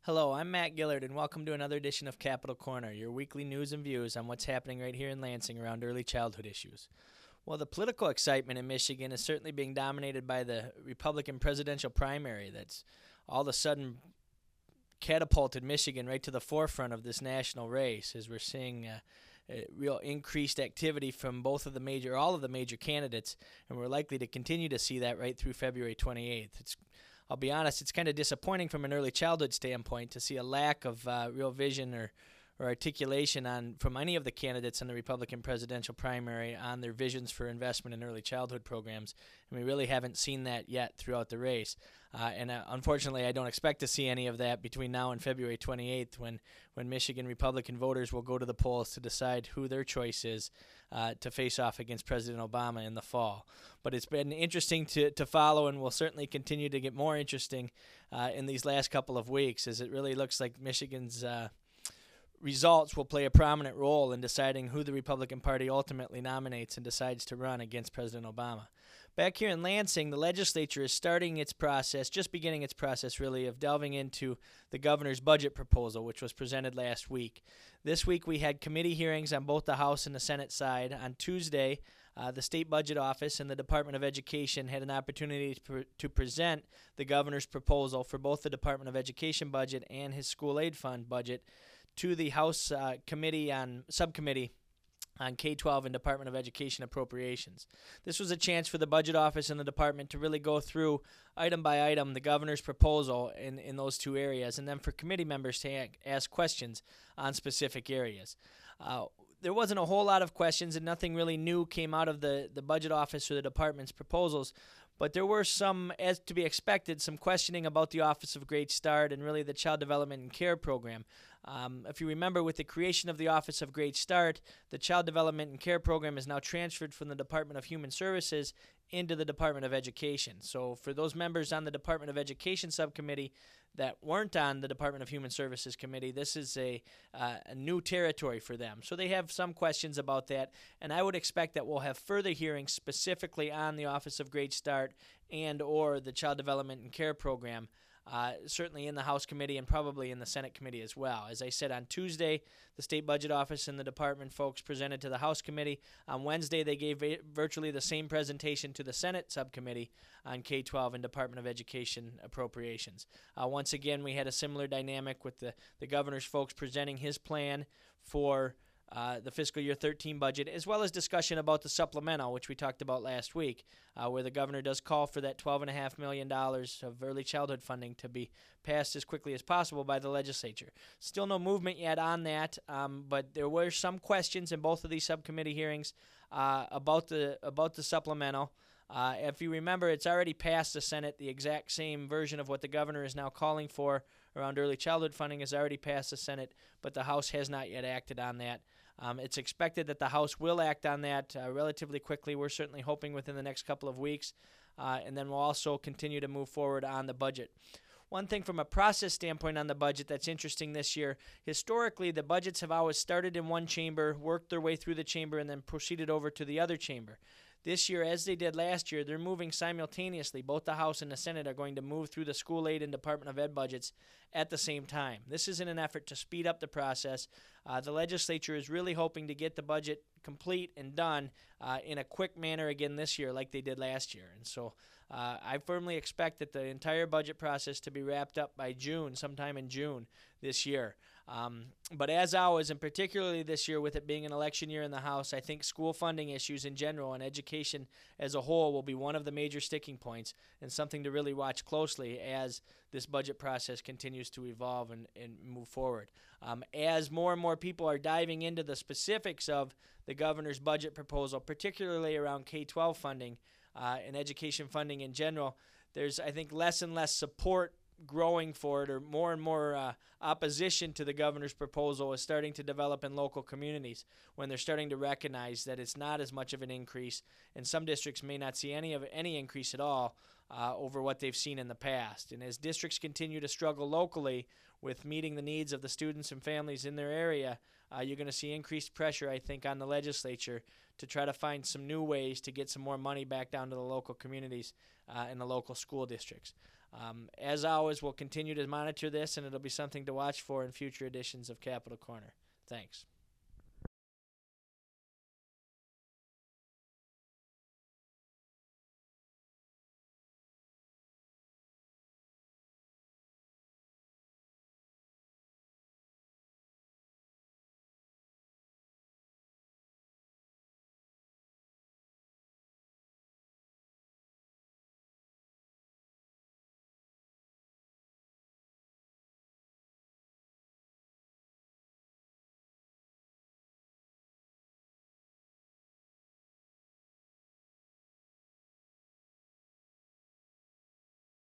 Hello, I'm Matt Gillard, and welcome to another edition of Capital Corner, your weekly news and views on what's happening right here in Lansing around early childhood issues. Well, the political excitement in Michigan is certainly being dominated by the Republican presidential primary that's all of a sudden catapulted Michigan right to the forefront of this national race, as we're seeing real increased activity from all of the major candidates, and we're likely to continue to see that right through February 28th. I'll be honest, it's kind of disappointing from an early childhood standpoint to see a lack of real vision or articulation from any of the candidates in the Republican presidential primary on their visions for investment in early childhood programs. And we really haven't seen that yet throughout the race. Unfortunately, I don't expect to see any of that between now and February 28th when Michigan Republican voters will go to the polls to decide who their choice is to face off against President Obama in the fall. But it's been interesting to follow, and will certainly continue to get more interesting in these last couple of weeks, as it really looks like Michigan's results will play a prominent role in deciding who the Republican Party ultimately nominates and decides to run against President Obama. Back here in Lansing, the legislature is beginning its process really, of delving into the governor's budget proposal, which was presented last week. This week we had committee hearings on both the House and the Senate side. On Tuesday, the State Budget Office and the Department of Education had an opportunity to present the governor's proposal for both the Department of Education budget and his school aid fund budget to the House subcommittee on K-12 and Department of Education appropriations. This was a chance for the Budget Office and the Department to really go through item by item the governor's proposal in those two areas, and then for committee members to ask questions on specific areas. There wasn't a whole lot of questions, and nothing really new came out of the Budget Office or the Department's proposals, but there were some, as to be expected, some questioning about the Office of Great Start and really the Child Development and Care Program. If you remember, with the creation of the Office of Great Start, the Child Development and Care Program is now transferred from the Department of Human Services into the Department of Education. So for those members on the Department of Education subcommittee that weren't on the Department of Human Services committee, this is a new territory for them. So they have some questions about that, and I would expect that we'll have further hearings specifically on the Office of Great Start and or the Child Development and Care Program, certainly in the House committee and probably in the Senate committee as well. As I said, on Tuesday, the State Budget Office and the department folks presented to the House committee. On Wednesday, they gave virtually the same presentation to the Senate subcommittee on K-12 and Department of Education appropriations. Once again, we had a similar dynamic with the governor's folks presenting his plan for the fiscal year 13 budget, as well as discussion about the supplemental, which we talked about last week, where the governor does call for that $12.5 million of early childhood funding to be passed as quickly as possible by the legislature. Still no movement yet on that, but there were some questions in both of these subcommittee hearings about the supplemental. If you remember, it's already passed the Senate. The exact same version of what the governor is now calling for around early childhood funding has already passed the Senate, but the House has not yet acted on that. It's expected that the House will act on that relatively quickly. We're certainly hoping within the next couple of weeks, and then we'll also continue to move forward on the budget. One thing from a process standpoint on the budget that's interesting this year, historically the budgets have always started in one chamber, worked their way through the chamber, and then proceeded over to the other chamber. This year, as they did last year, they're moving simultaneously. Both the House and the Senate are going to move through the school aid and Department of Ed budgets at the same time. This is in an effort to speed up the process. The legislature is really hoping to get the budget complete and done in a quick manner again this year like they did last year. And so I firmly expect that the entire budget process to be wrapped up by June, sometime in June this year. But as always, and particularly this year with it being an election year in the House, I think school funding issues in general and education as a whole will be one of the major sticking points and something to really watch closely as this budget process continues to evolve and move forward. As more and more people are diving into the specifics of the governor's budget proposal, particularly around K-12 funding and education funding in general, there's, I think, less and less support growing for it, or more and more opposition to the governor's proposal is starting to develop in local communities when they're starting to recognize that it's not as much of an increase, and some districts may not see any increase at all over what they've seen in the past. And as districts continue to struggle locally with meeting the needs of the students and families in their area, you're going to see increased pressure, I think, on the legislature to try to find some new ways to get some more money back down to the local communities and the local school districts. As always, we'll continue to monitor this, and it'll be something to watch for in future editions of Capital Corner. Thanks.